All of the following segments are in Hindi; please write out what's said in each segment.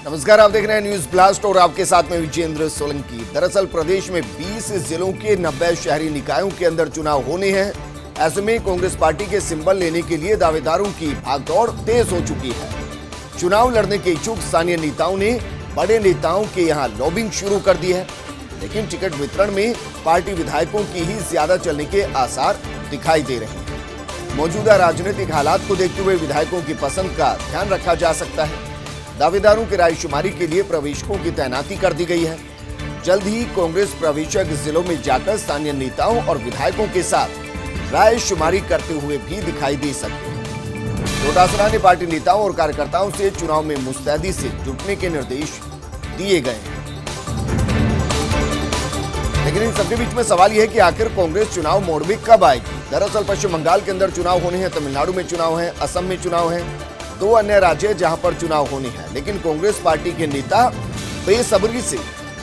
नमस्कार, आप देख रहे हैं न्यूज ब्लास्ट और आपके साथ में विजेंद्र सोलंकी। दरअसल प्रदेश में 20 जिलों के 90 शहरी निकायों के अंदर चुनाव होने हैं। ऐसे में कांग्रेस पार्टी के सिंबल लेने के लिए दावेदारों की भागदौड़ तेज हो चुकी है। चुनाव लड़ने के इच्छुक स्थानीय नेताओं ने बड़े नेताओं के यहाँ लॉबिंग शुरू कर दी है, लेकिन टिकट वितरण में पार्टी विधायकों की ही ज्यादा चलने के आसार दिखाई दे रहे हैं। मौजूदा राजनीतिक हालात को देखते हुए विधायकों की पसंद का ध्यान रखा जा सकता है। दावेदारों की रायशुमारी के लिए प्रवेशकों की तैनाती कर दी गई है। जल्द ही कांग्रेस प्रवेशक जिलों में जाकर स्थानीय नेताओं और विधायकों के साथ रायशुमारी करते हुए भी दिखाई दे सकते हैं। डोटासरा ने पार्टी नेताओं और कार्यकर्ताओं से चुनाव में मुस्तैदी से जुटने के निर्देश दिए गए हैं। लेकिन इन सबके बीच में सवाल यह है कि आखिर कांग्रेस चुनाव मोड़ में कब आएगी। दरअसल पश्चिम बंगाल के अंदर चुनाव होने हैं, तमिलनाडु में चुनाव है, असम में चुनाव है, 2 अन्य राज्य जहां पर चुनाव होने हैं। लेकिन कांग्रेस पार्टी के नेता बेसब्री से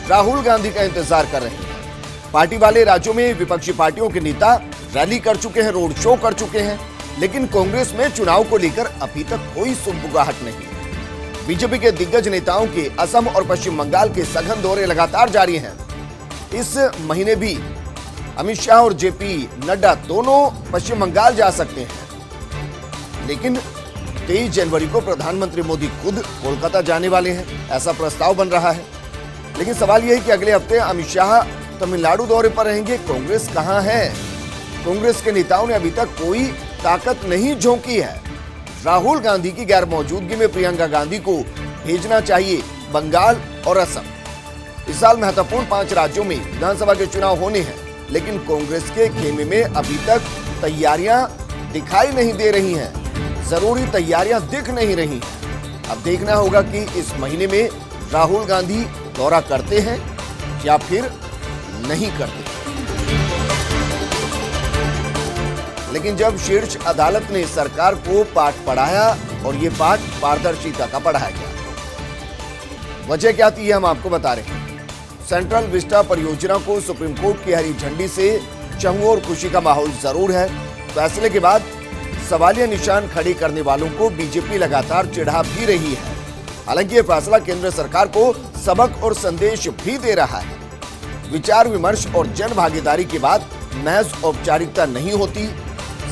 राहुल गांधी का इंतजार कर रहे हैं। पार्टी वाले राज्यों में विपक्षी पार्टियों के नेता रैली कर चुके हैं, रोड शो कर चुके हैं, लेकिन कांग्रेस में चुनाव को लेकर अभी तक कोई सुगबुगाहट नहीं। बीजेपी के दिग्गज नेताओं के असम और पश्चिम बंगाल के सघन दौरे लगातार जारी हैं। इस महीने भी अमित शाह और जेपी नड्डा दोनों पश्चिम बंगाल जा सकते हैं, लेकिन 23 जनवरी को प्रधानमंत्री मोदी खुद कोलकाता जाने वाले हैं, ऐसा प्रस्ताव बन रहा है। लेकिन सवाल यह है कि अगले हफ्ते अमित शाह तमिलनाडु दौरे पर रहेंगे। कांग्रेस कहां है? कांग्रेस के नेताओं ने अभी तक कोई ताकत नहीं झोंकी है। राहुल गांधी की गैर मौजूदगी में प्रियंका गांधी को भेजना चाहिए बंगाल और असम। इस साल महत्वपूर्ण 5 राज्यों में विधानसभा के चुनाव होने हैं, लेकिन कांग्रेस के खेमे में अभी तक तैयारियां दिखाई नहीं दे रही हैं। जरूरी तैयारियां दिख नहीं रही हैं। अब देखना होगा कि इस महीने में राहुल गांधी दौरा करते हैं या फिर नहीं करते। लेकिन जब शीर्ष अदालत ने सरकार को पाठ पढ़ाया और ये पाठ पारदर्शिता का पढ़ाया गया। वजह क्या थी, हम आपको बता रहे हैं। सेंट्रल विस्टा परियोजना को सुप्रीम कोर्ट की हरी झंडी से चहुओं और खुशी का माहौल जरूर है। फैसले के बाद सवालिया निशान खड़े करने वालों को बीजेपी लगातार चिढ़ा भी रही है। हालांकि यह फैसला केंद्र सरकार को सबक और संदेश भी दे रहा है। विचार विमर्श और जन भागीदारी के बाद महज औपचारिकता नहीं होती।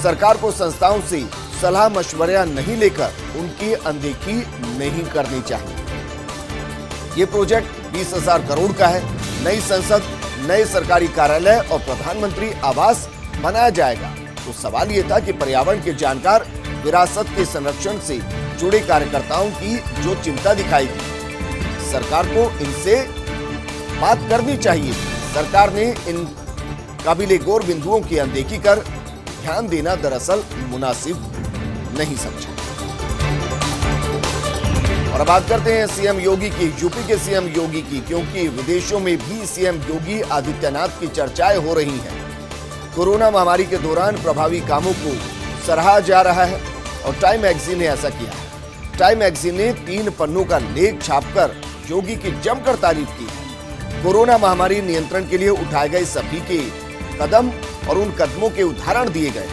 सरकार को संस्थाओं से सलाह मशवरा नहीं लेकर उनकी अनदेखी नहीं करनी चाहिए। ये प्रोजेक्ट 20,000 करोड़ का है। नई संसद, नए सरकारी कार्यालय और प्रधानमंत्री आवास बनाया जाएगा। तो सवाल ये था कि पर्यावरण के जानकार विरासत के संरक्षण से जुड़े कार्यकर्ताओं की जो चिंता दिखाई दी, सरकार को इनसे बात करनी चाहिए। सरकार ने इन काबिले गौर बिंदुओं की अनदेखी कर ध्यान देना दरअसल मुनासिब नहीं समझा। और अब बात करते हैं सीएम योगी की, यूपी के सीएम योगी की, क्योंकि विदेशों में भी सीएम योगी आदित्यनाथ की चर्चाएं हो रही हैं। कोरोना महामारी के दौरान प्रभावी कामों को सराहा जा रहा है और टाइम मैगजीन ने ऐसा किया है। टाइम मैगजीन ने 3 पन्नों का लेख छापकर योगी की जमकर तारीफ की है। कोरोना महामारी नियंत्रण के लिए उठाए गए सभी के कदम और उन कदमों के उदाहरण दिए गए।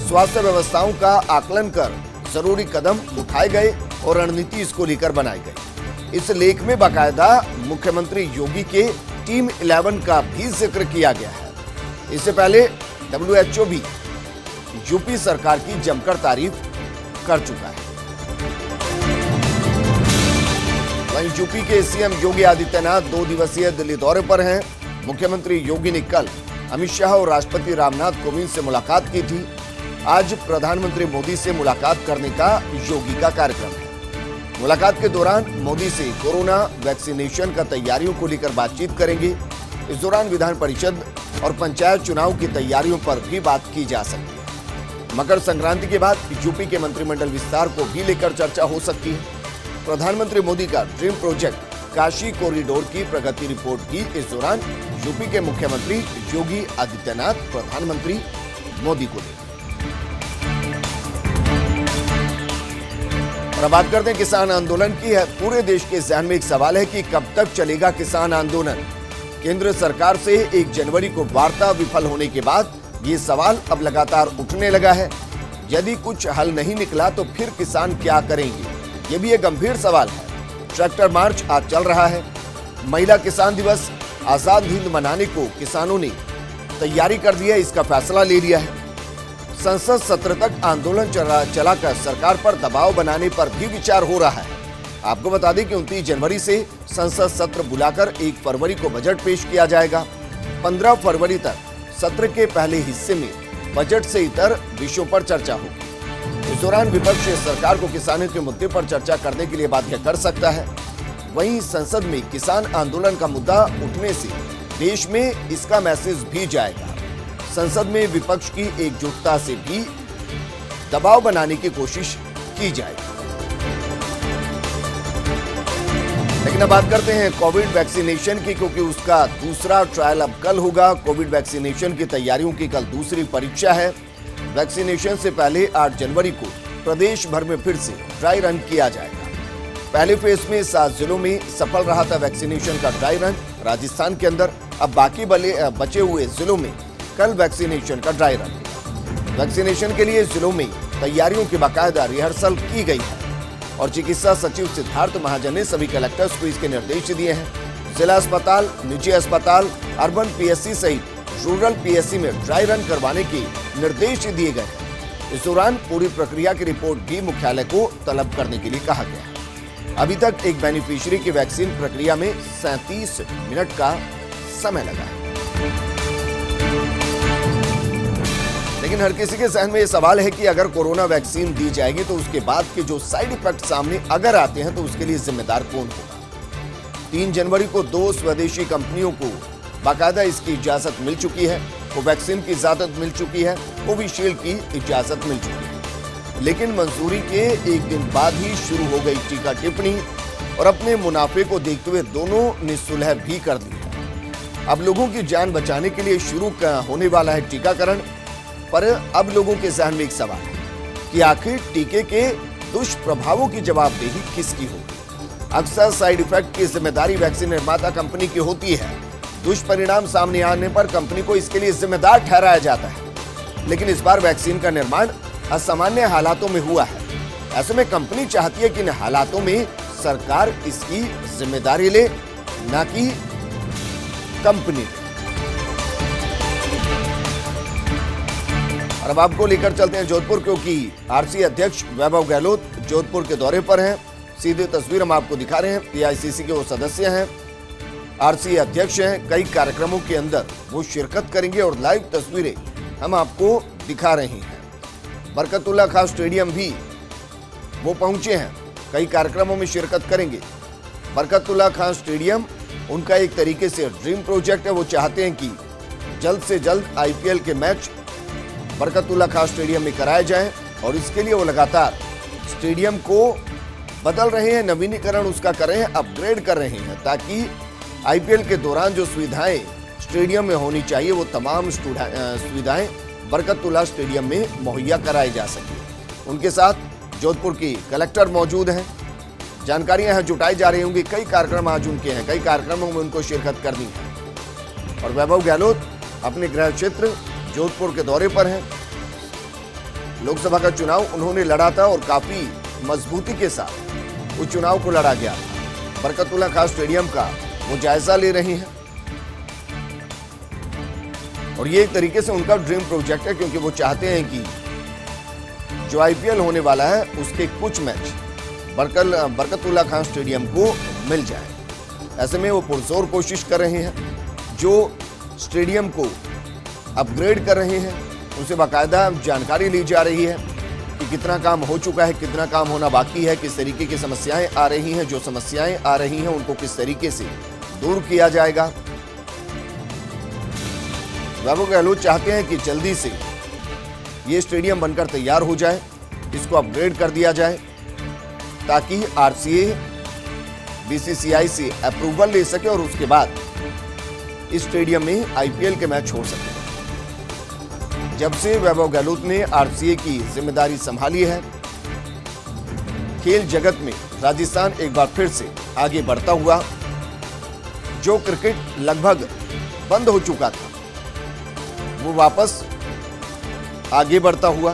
स्वास्थ्य व्यवस्थाओं का आकलन कर जरूरी कदम उठाए गए और रणनीति इसको लेकर बनाई गई। इस लेख में बाकायदा मुख्यमंत्री योगी के टीम 11 का भी जिक्र किया गया है। इससे पहले WHO भी यूपी सरकार की जमकर तारीफ कर चुका है। वहीं यूपी के सीएम योगी आदित्यनाथ 2 दिवसीय दिल्ली दौरे पर हैं। मुख्यमंत्री योगी ने कल अमित शाह और राष्ट्रपति रामनाथ कोविंद से मुलाकात की थी। आज प्रधानमंत्री मोदी से मुलाकात करने का योगी का कार्यक्रम है। मुलाकात के दौरान मोदी से कोरोना वैक्सीनेशन का तैयारियों को लेकर बातचीत करेंगे। इस दौरान विधान परिषद और पंचायत चुनाव की तैयारियों पर भी बात की जा सकती है। मकर संक्रांति के बाद यूपी के मंत्रिमंडल विस्तार को भी लेकर चर्चा हो सकती है। प्रधानमंत्री मोदी का ड्रीम प्रोजेक्ट काशी कॉरिडोर की प्रगति रिपोर्ट की इस दौरान यूपी के मुख्यमंत्री योगी आदित्यनाथ प्रधानमंत्री मोदी को देंगे। और अब बात करते हैं किसान आंदोलन की। है पूरे देश के ज़हन में एक सवाल है कि कब तक चलेगा किसान आंदोलन। केंद्र सरकार से 1 जनवरी को वार्ता विफल होने के बाद ये सवाल अब लगातार उठने लगा है। यदि कुछ हल नहीं निकला तो फिर किसान क्या करेंगे, ये भी एक गंभीर सवाल है। ट्रैक्टर मार्च आज चल रहा है। महिला किसान दिवस, आजाद हिंद मनाने को किसानों ने तैयारी कर दी है, इसका फैसला ले लिया है। संसद सत्र तक आंदोलन चलाकर सरकार पर दबाव बनाने पर भी विचार हो रहा है। आपको बता दें कि 29 जनवरी से संसद सत्र बुलाकर 1 फरवरी को बजट पेश किया जाएगा। 15 फरवरी तक सत्र के पहले हिस्से में बजट से इतर विषयों पर चर्चा होगी। इस दौरान विपक्ष सरकार को किसानों के मुद्दे पर चर्चा करने के लिए बाध्य कर सकता है। वहीं संसद में किसान आंदोलन का मुद्दा उठने से देश में इसका मैसेज भी जाएगा। संसद में विपक्ष की एकजुटता से भी दबाव बनाने की कोशिश की जाएगी। लेकिन अब बात करते हैं कोविड वैक्सीनेशन की, क्योंकि उसका दूसरा ट्रायल अब कल होगा। कोविड वैक्सीनेशन की तैयारियों की कल दूसरी परीक्षा है। वैक्सीनेशन से पहले 8 जनवरी को प्रदेश भर में फिर से ड्राई रन किया जाएगा। पहले फेज में 7 जिलों में सफल रहा था वैक्सीनेशन का ड्राई रन राजस्थान के अंदर। अब बाकी बचे हुए जिलों में कल वैक्सीनेशन का ड्राई रन। वैक्सीनेशन के लिए जिलों में तैयारियों की बाकायदा रिहर्सल की गई है और चिकित्सा सचिव सिद्धार्थ महाजन ने सभी कलेक्टर्स को इसके निर्देश दिए हैं। जिला अस्पताल, निजी अस्पताल, अर्बन पीएससी सहित रूरल पीएससी में ड्राई रन करवाने के निर्देश दिए गए हैं। इस दौरान पूरी प्रक्रिया की रिपोर्ट भी मुख्यालय को तलब करने के लिए कहा गया है। अभी तक एक बेनिफिशियरी की वैक्सीन प्रक्रिया में 37 मिनट का समय लगा है। लेकिन हर किसी के जहन में यह सवाल है कि अगर कोरोना वैक्सीन दी जाएगी तो उसके बाद के जो साइड इफेक्ट सामने अगर आते हैं तो उसके लिए जिम्मेदार कौन होगा। 3 जनवरी को 2 स्वदेशी कंपनियों को बाकायदा इसकी इजाजत मिल चुकी है। कोवैक्सीन की इजाजत मिल चुकी है, कोविशील्ड की इजाजत मिल चुकी है। लेकिन मंजूरी के एक दिन बाद ही शुरू हो गई टीका टिप्पणी और अपने मुनाफे को देखते हुए दोनों ने सुलह भी कर दी है। अब लोगों की जान बचाने के लिए शुरू होने वाला है टीकाकरण। पर अब लोगों के जहन में एक सवाल है कि आखिर टीके के दुष्प्रभावों की जवाबदेही किसकी होगी। अक्सर साइड इफेक्ट की जिम्मेदारी वैक्सीन निर्माता कंपनी की होती है। दुष्परिणाम सामने आने पर कंपनी को इसके लिए जिम्मेदार ठहराया जाता है। लेकिन इस बार वैक्सीन का निर्माण असामान्य हालातों में हुआ है। ऐसे में कंपनी चाहती है कि इन हालातों में सरकार इसकी जिम्मेदारी ले, न कि कंपनी। और अब आपको लेकर चलते हैं जोधपुर, क्योंकि आरसीए अध्यक्ष वैभव गहलोत जोधपुर के दौरे पर हैं। सीधे तस्वीर हम आपको दिखा रहे हैं। एआईसीसी के वो सदस्य हैं, आरसीए अध्यक्ष हैं। कई कार्यक्रमों के अंदर वो शिरकत करेंगे और लाइव तस्वीरें हम आपको दिखा रहे हैं। बरकतुल्ला खां स्टेडियम भी वो पहुंचे हैं, कई कार्यक्रमों में शिरकत करेंगे। बरकतुल्ला खां स्टेडियम उनका एक तरीके से ड्रीम प्रोजेक्ट है। वो चाहते हैं कि जल्द से जल्द आईपीएल के मैच बरकतुल्ला खां स्टेडियम में कराए जाएं और इसके लिए वो लगातार स्टेडियम को बदल रहे हैं, नवीनीकरण उसका कर रहे हैं, अपग्रेड कर रहे हैं, ताकि आईपीएल के दौरान जो सुविधाएं स्टेडियम में होनी चाहिए वो तमाम सुविधाएं बरकतुल्ला स्टेडियम में मुहैया कराई जा सके। उनके साथ जोधपुर की कलेक्टर मौजूद हैं। जानकारियां यहाँ जुटाई जा रही होंगी। कई कार्यक्रम आज उनके हैं, कई कार्यक्रमों में उनको शिरकत करनी है। और वैभव गहलोत अपने गृह क्षेत्र जोधपुर के दौरे पर हैं। लोकसभा का चुनाव उन्होंने लड़ा था और काफी मजबूती के साथ उस चुनाव को लड़ा गया। बरकतुल्ला खां स्टेडियम का वो जायजा ले रहे हैं और ये एक तरीके से उनका ड्रीम प्रोजेक्ट है, क्योंकि वो चाहते हैं कि जो आईपीएल होने वाला है उसके कुछ मैच बरकतुल्ला खां स्टेडियम को मिल जाए। ऐसे में वो पुरजोर कोशिश कर रहे हैं। जो स्टेडियम को अपग्रेड कर रहे हैं उनसे बाकायदा जानकारी ली जा रही है कि कितना काम हो चुका है, कितना काम होना बाकी है, किस तरीके की समस्याएं आ रही हैं। जो समस्याएं आ रही हैं उनको किस तरीके से दूर किया जाएगा। वैभव गहलोत चाहते हैं कि जल्दी से ये स्टेडियम बनकर तैयार हो जाए, इसको अपग्रेड कर दिया जाए, ताकि आरसीए बीसीसीआई से अप्रूवल ले सके और उसके बाद इस स्टेडियम में आईपीएल के मैच छोड़ सके। जब से वैभव गहलोत ने आरसीए की जिम्मेदारी संभाली है, खेल जगत में राजस्थान एक बार फिर से आगे बढ़ता हुआ, जो क्रिकेट लगभग बंद हो चुका था वो वापस आगे बढ़ता हुआ।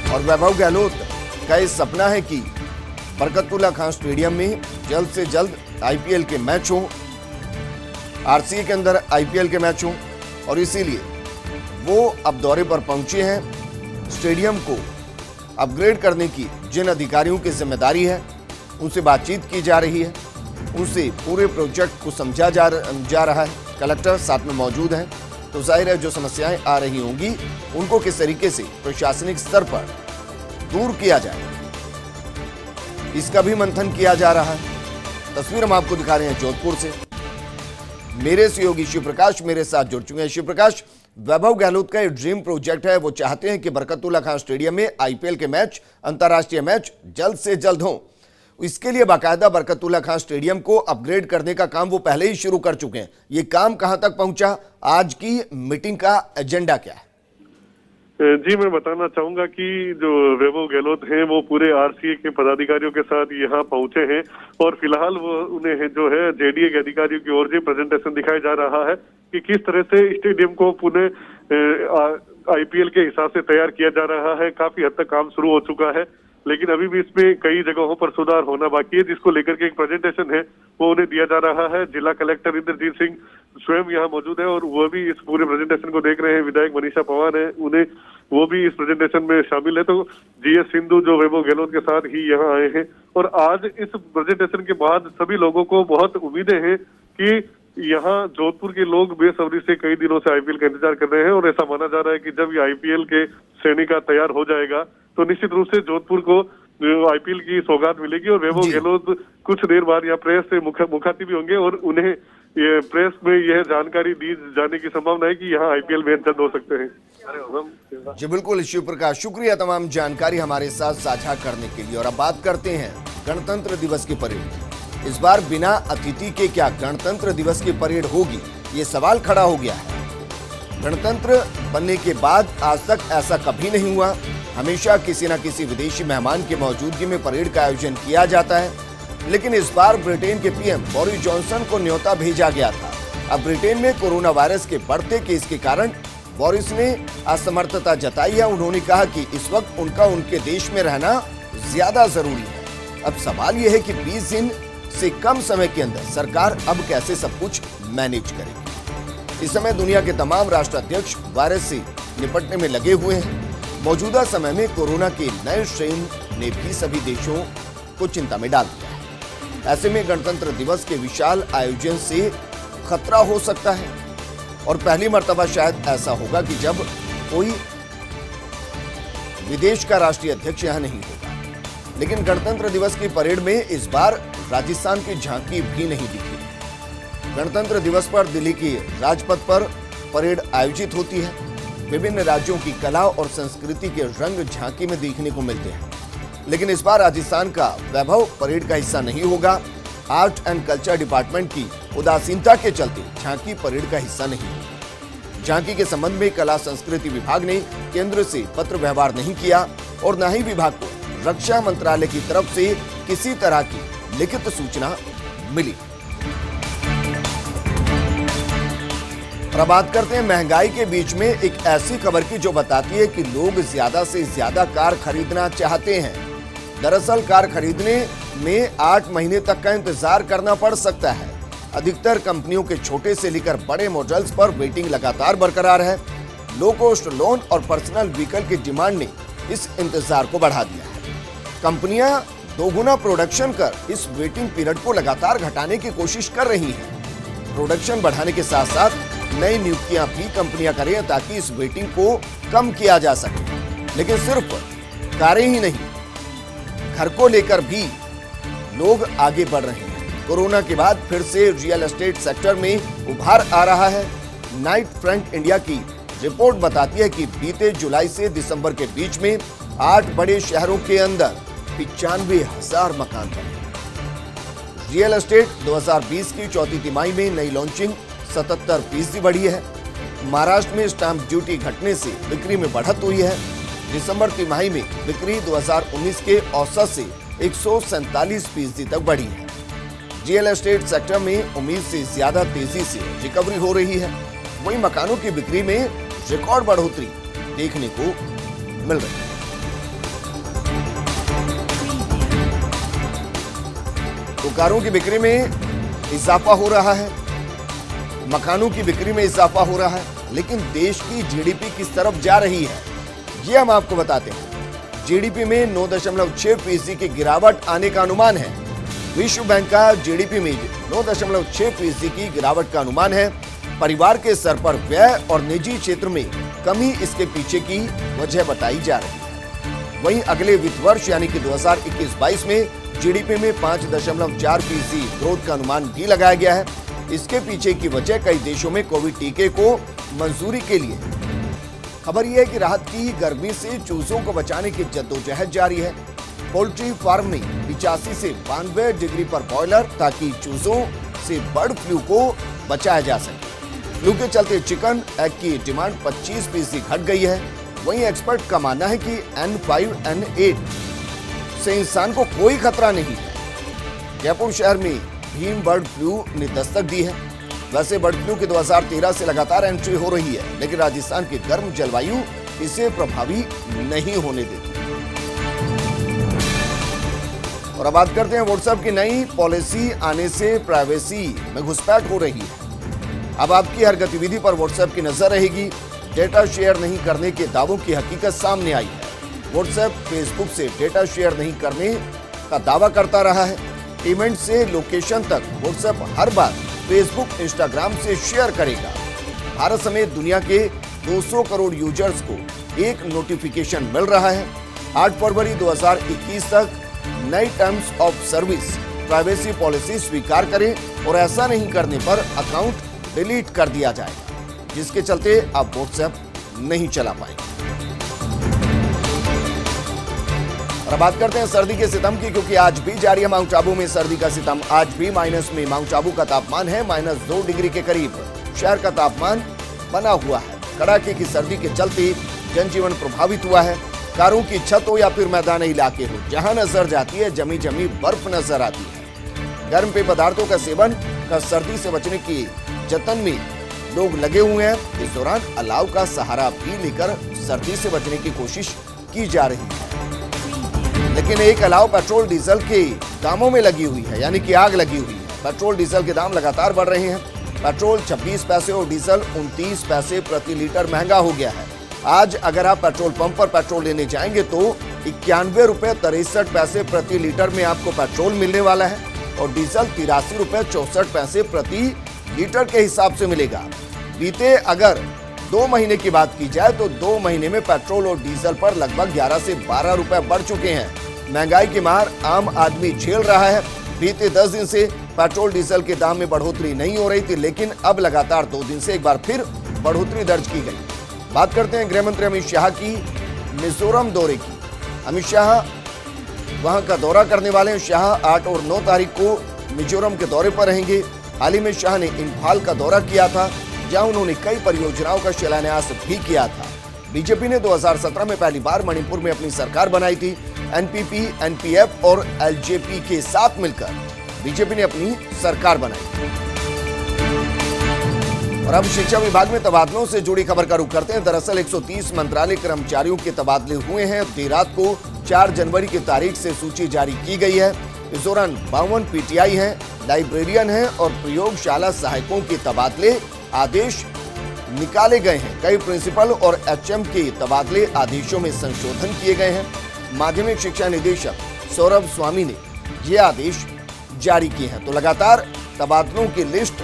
और वैभव गहलोत का ये सपना है कि बरकतुल्ला खान स्टेडियम में जल्द से जल्द आईपीएल के मैच हों, आरसीए के अंदर आईपीएल के मैच हों, और इसीलिए वो अब दौरे पर पहुंचे हैं। स्टेडियम को अपग्रेड करने की जिन अधिकारियों की जिम्मेदारी है उनसे बातचीत की जा रही है, उनसे पूरे प्रोजेक्ट को समझा जा रहा है। कलेक्टर साथ में मौजूद हैं, तो जाहिर है जो समस्याएं आ रही होंगी उनको किस तरीके से प्रशासनिक स्तर पर दूर किया जाए, इसका भी मंथन किया जा रहा है। तस्वीर हम आपको दिखा रहे हैं जोधपुर से। मेरे सहयोगी शिव प्रकाश मेरे साथ जुड़ चुके हैं। शिव प्रकाश, वैभव गहलोत का ये ड्रीम प्रोजेक्ट है, वो चाहते हैं कि बरकतुल्ला खान स्टेडियम में आईपीएल के मैच, अंतर्राष्ट्रीय मैच जल्द से जल्द हों। इसके लिए बाकायदा बरकतुल्ला खान स्टेडियम को अपग्रेड करने का काम वो पहले ही शुरू कर चुके हैं। ये काम कहां तक पहुंचा, आज की मीटिंग का एजेंडा क्या है? जी, मैं बताना चाहूंगा कि जो वैभव गहलोत हैं वो पूरे आरसीए के पदाधिकारियों के साथ यहाँ पहुंचे हैं और फिलहाल वो उन्हें जो है जेडीए के अधिकारियों की ओर से प्रेजेंटेशन दिखाया जा रहा है कि किस तरह से स्टेडियम को पुनः आईपीएल के हिसाब से तैयार किया जा रहा है। काफी हद तक काम शुरू हो चुका है, लेकिन अभी भी इसमें कई जगहों पर सुधार होना बाकी है, जिसको लेकर के एक प्रेजेंटेशन है वो उन्हें दिया जा रहा है। जिला कलेक्टर इंद्रजीत सिंह स्वयं यहाँ मौजूद है और वो भी इस पूरे प्रेजेंटेशन को देख रहे हैं। विधायक मनीषा पवार है, उन्हें वो भी इस प्रेजेंटेशन में शामिल है। तो जीएस सिंधु जो वैभव गहलोत के साथ ही यहाँ आए हैं और आज इस प्रेजेंटेशन के बाद सभी लोगों को बहुत उम्मीदें हैं कि यहाँ जोधपुर के लोग बेसब्री से कई दिनों से आईपीएल का इंतजार कर रहे हैं और ऐसा माना जा रहा है कि जब ये आईपीएल के श्रेणी का तैयार हो जाएगा तो निश्चित रूप से जोधपुर को आईपीएल की सौगात मिलेगी और वैभव गहलोत कुछ देर बाद यहाँ प्रेस से मुखातिब होंगे और उन्हें ये प्रेस में यह जानकारी दी जाने की संभावना है कि यहाँ आईपीएल मैच जल्द हो सकते हैं। जी बिल्कुल शिव प्रकाश, शुक्रिया तमाम जानकारी हमारे साथ साझा करने के लिए। और अब बात करते हैं गणतंत्र दिवस की परेड। इस बार बिना अतिथि के क्या गणतंत्र दिवस की परेड होगी, ये सवाल खड़ा हो गया है। गणतंत्र बनने के बाद आज तक ऐसा कभी नहीं हुआ। हमेशा किसी न किसी विदेशी मेहमान की मौजूदगी में परेड का आयोजन किया जाता है, लेकिन इस बार ब्रिटेन के पीएम बोरिस जॉनसन को न्योता भेजा गया था। अब ब्रिटेन में कोरोना वायरस के बढ़ते केस के कारण बोरिस ने असमर्थता जताई है। उन्होंने कहा कि इस वक्त उनके देश में रहना ज्यादा जरूरी है। अब सवाल यह है कि 20 दिन से कम समय के अंदर सरकार अब कैसे सब कुछ मैनेज करेगी। इस समय दुनिया के तमाम राष्ट्राध्यक्ष वायरस से निपटने में लगे हुए हैं। मौजूदा समय में कोरोना के नए स्ट्रेन ने भी सभी देशों को चिंता में डाल दिया है। ऐसे में गणतंत्र दिवस के विशाल आयोजन से खतरा हो सकता है और पहली मर्तबा शायद ऐसा होगा कि जब कोई विदेश का राष्ट्रीय अध्यक्ष यहां नहीं होगा। लेकिन गणतंत्र दिवस की परेड में इस बार राजस्थान की झांकी भी नहीं दिखी। गणतंत्र दिवस पर दिल्ली की राजपथ पर परेड आयोजित होती है। विभिन्न राज्यों की कला और संस्कृति के रंग झांकी में देखने को मिलते हैं, लेकिन इस बार राजस्थान का वैभव परेड का हिस्सा नहीं होगा। आर्ट एंड कल्चर डिपार्टमेंट की उदासीनता के चलते झांकी परेड का हिस्सा नहीं होगी। झांकी के संबंध में कला संस्कृति विभाग ने केंद्र से पत्र व्यवहार नहीं किया और न ही विभाग को रक्षा मंत्रालय की तरफ से किसी तरह की लिखित सूचना मिली। अब बात करते हैं महंगाई के बीच में एक ऐसी खबर की जो बताती है कि लोग ज्यादा से ज्यादा कार खरीदना चाहते हैं। दरअसल कार खरीदने में 8 महीने तक का इंतजार करना पड़ सकता है। अधिकतर कंपनियों के छोटे से लेकर बड़े मॉडल्स पर वेटिंग लगातार बरकरार है। लो कॉस्ट लोन और पर्सनल व्हीकल की डिमांड ने इस इंतजार को बढ़ा दिया है। कंपनियां दोगुना प्रोडक्शन कर इस वेटिंग पीरियड को लगातार घटाने की कोशिश कर रही हैं। प्रोडक्शन बढ़ाने के साथ साथ नई नियुक्तियां भी कंपनियां करें ताकि इस वेटिंग को कम किया जा सके। लेकिन सिर्फ कारें ही नहीं, घर को लेकर भी लोग आगे बढ़ रहे हैं। कोरोना के बाद फिर से रियल एस्टेट सेक्टर में उभार आ रहा है। नाइट फ्रंट इंडिया की रिपोर्ट बताती है कि बीते जुलाई से दिसंबर के बीच में 8 बड़े शहरों के अंदर 95,000 मकान बने। रियल एस्टेट 2020 की चौथी तिमाही में नई लॉन्चिंग 77% बढ़ी है। महाराष्ट्र में स्टाम्प ड्यूटी घटने से बिक्री में बढ़त हुई है। दिसंबर तिमाही में बिक्री 2019 के औसत से 147% तक बढ़ी है। रियल एस्टेट सेक्टर में उम्मीद से ज्यादा तेजी से रिकवरी हो रही है। वहीं मकानों की बिक्री में रिकॉर्ड बढ़ोतरी देखने को मिल रही है। तो कारों की बिक्री में इजाफा हो रहा है, मकानों की बिक्री में इजाफा हो रहा है, लेकिन देश की जीडीपी किस तरफ जा रही है ये हम आपको बताते हैं। जीडीपी में 9.6% की गिरावट आने का अनुमान है। विश्व बैंक का जीडीपी में 9.6% की गिरावट का अनुमान है। परिवार के स्तर पर व्यय और निजी क्षेत्र में कमी इसके पीछे की वजह बताई जा रही है। वहीं अगले वित्त वर्ष यानी कि 2021-22 में जीडीपी में 5.4% ग्रोथ का अनुमान भी लगाया गया है। इसके पीछे की वजह कई देशों में कोविड टीके को मंजूरी के लिए। खबर यह है कि राहत की गर्मी से चूजों को बचाने की जद्दोजहद जारी है। पोल्ट्री फार्म में 85 से 92 डिग्री पर बॉयलर ताकि चूजों से बर्ड फ्लू को बचाया जा सके। फ्लू के चलते चिकन एग की डिमांड 25% घट गई है। वहीं एक्सपर्ट का मानना है कि N5N8 से इंसान को कोई खतरा नहीं है। जयपुर शहर में भीम बर्ड फ्लू ने दस्तक दी है। वैसे बर्ड फ्लू की 2013 से लगातार एंट्री हो रही है, लेकिन राजस्थान की गर्म जलवायु इसे प्रभावी नहीं होने देती। और अब बात करते हैं व्हाट्सएप की नई पॉलिसी आने से प्राइवेसी में घुसपैठ हो रही है। अब आपकी हर गतिविधि पर व्हाट्सएप की नजर रहेगी। डेटा शेयर नहीं करने के दावों की हकीकत सामने आई है। व्हाट्सएप फेसबुक से डेटा शेयर नहीं करने का दावा करता रहा है। पेमेंट से लोकेशन तक व्हाट्सएप हर बार फेसबुक, इंस्टाग्राम से शेयर करेगा। भारत समेत दुनिया के 200 करोड़ यूजर्स को एक नोटिफिकेशन मिल रहा है। 8 फरवरी 2021 तक नई terms of service privacy policy स्वीकार करें और ऐसा नहीं करने पर अकाउंट डिलीट कर दिया जाएगा, जिसके चलते आप व्हाट्सएप नहीं चला पाएंगे। और बात करते हैं सर्दी के सितम की, क्योंकि आज भी जारी है माउंट आबू में सर्दी का सितम। आज भी माइनस में माउंट आबू का तापमान है -2 डिग्री के करीब। शहर का तापमान बना हुआ है। कड़ाके की सर्दी के चलते जनजीवन प्रभावित हुआ है। कारों की छत हो या फिर मैदानी इलाके हो, जहां नजर जाती है जमी जमी बर्फ नजर आती है। गर्म पेय पदार्थों का सेवन कर सर्दी से बचने की जतन में लोग लगे हुए हैं। इस दौरान अलाव का सहारा भी लेकर सर्दी से बचने की कोशिश की जा रही है। लेकिन एक अलाव पेट्रोल डीजल के दामों में लगी हुई है, यानी कि आग लगी हुई है। पेट्रोल डीजल के दाम लगातार बढ़ रहे हैं। पेट्रोल 26 पैसे और डीजल 29 पैसे प्रति लीटर महंगा हो गया है। आज अगर आप पेट्रोल पंप पर पेट्रोल लेने जाएंगे तो 91 रुपए 63 पैसे प्रति लीटर में आपको पेट्रोल मिलने वाला है और डीजल 83 रुपए 64 पैसे प्रति लीटर के हिसाब से मिलेगा। बीते अगर 2 महीने की बात की जाए तो 2 महीने में पेट्रोल और डीजल पर लगभग 11 से 12 रुपए बढ़ चुके हैं। महंगाई की मार आम आदमी झेल रहा है। बीते 10 दिन से पेट्रोल डीजल के दाम में बढ़ोतरी नहीं हो रही थी, लेकिन अब लगातार 2 दिन से एक बार फिर बढ़ोतरी दर्ज की गई। बात करते हैं गृह मंत्री अमित शाह की मिजोरम दौरे की। अमित शाह वहां का दौरा करने वाले हैं। शाह 8 और 9 तारीख को मिजोरम के दौरे पर रहेंगे। हाल ही में शाह ने इंफाल का दौरा किया था, जहां उन्होंने कई परियोजनाओं का शिलान्यास भी किया था। बीजेपी ने 2017 में पहली बार मणिपुर में अपनी सरकार बनाई थी। एनपीपी, एनपीएफ और एलजेपी के साथ मिलकर बीजेपी ने अपनी सरकार बनाई। और अब शिक्षा विभाग में तबादलों से जुड़ी खबर का रुख करते हैं। दरअसल 130 मंत्रालय कर्मचारियों के तबादले हुए हैं। देर रात को 4 जनवरी की तारीख से सूची जारी की गई है। इस दौरान 52 पीटीआई हैं, लाइब्रेरियन हैं और प्रयोगशाला सहायकों के तबादले आदेश निकाले गए हैं। कई प्रिंसिपल और एचएम के तबादले आदेशों में संशोधन किए गए हैं। माध्यमिक शिक्षा निदेशक सौरभ स्वामी ने ये आदेश जारी किए हैं। तो लगातार तबादलों की लिस्ट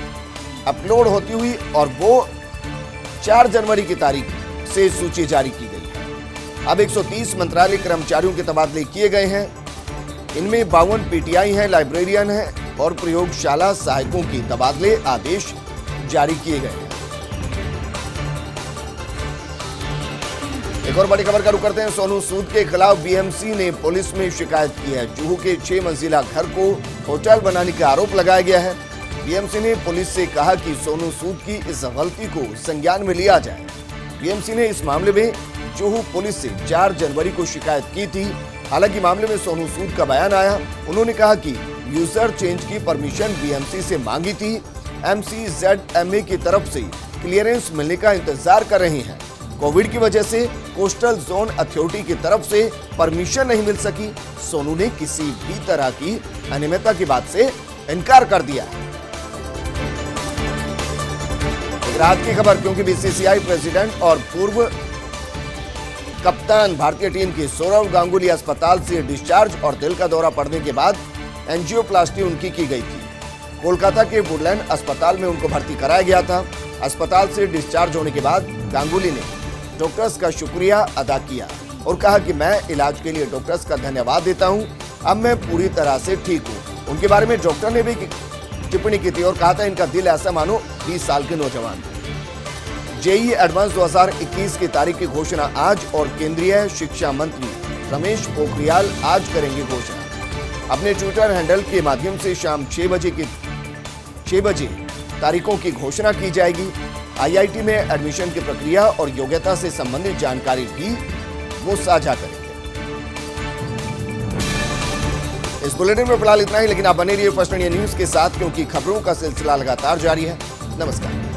अपलोड होती हुई और वो 4 जनवरी की तारीख से सूची जारी की गई है। अब 130 मंत्रालय कर्मचारियों के तबादले किए गए हैं। इनमें 52 पीटीआई हैं, लाइब्रेरियन हैं और प्रयोगशाला सहायकों के तबादले आदेश जारी किए गए हैं। एक और बड़ी खबर का रुख करते हैं। सोनू सूद के खिलाफ बीएमसी ने पुलिस में शिकायत की है। जुहू के 6 मंजिला घर को होटल बनाने का आरोप लगाया गया है। बीएमसी ने पुलिस से कहा कि सोनू सूद की इस गलती को संज्ञान में लिया जाए। बीएमसी ने इस मामले में जुहू पुलिस से 4 जनवरी को शिकायत की थी। हालांकि मामले में सोनू सूद का बयान आया। उन्होंने कहा कि यूजर चेंज की परमिशन बीएमसी से मांगी थी। एमसीजेडएमए की तरफ से क्लियरेंस मिलने का इंतजार कर रहे हैं। कोविड की वजह से कोस्टल जोन अथॉरिटी की तरफ से परमिशन नहीं मिल सकी, सोनू ने किसी भी तरह की अनियमितता की बात से इनकार कर दिया। एक राहत की खबर, क्योंकि बीसीसीआई प्रेसिडेंट और पूर्व कप्तान भारतीय टीम की सौरव गांगुली अस्पताल से डिस्चार्ज और दिल का दौरा पड़ने के बाद एंजियोप्लास्टी उनकी की गई थी। कोलकाता के वुडलैंड अस्पताल में उनको भर्ती कराया गया था। अस्पताल से डिस्चार्ज होने के बाद गांगुली ने डॉक्टर्स का शुक्रिया अदा किया और कहा कि मैं इलाज के लिए डॉक्टर्स का धन्यवाद देता हूं, अब मैं पूरी तरह से ठीक हूं। उनके बारे में डॉक्टर ने भी टिप्पणी की थी और कहा था इनका दिल ऐसा मानो 20 साल के नौजवान। जेईई एडवांस 2021 की तारीख की घोषणा आज और केंद्रीय शिक्षा मंत्री रमेश पोखरियाल आज करेंगे घोषणा। अपने ट्विटर हैंडल के माध्यम से शाम 6 बजे तारीखों की घोषणा की जाएगी। आईआईटी में एडमिशन की प्रक्रिया और योग्यता से संबंधित जानकारी भी वो साझा करेंगे। इस बुलेटिन में फिलहाल इतना ही, लेकिन आप बने रहिए फर्स्ट इंडिया न्यूज के साथ, क्योंकि खबरों का सिलसिला लगातार जारी है। नमस्कार।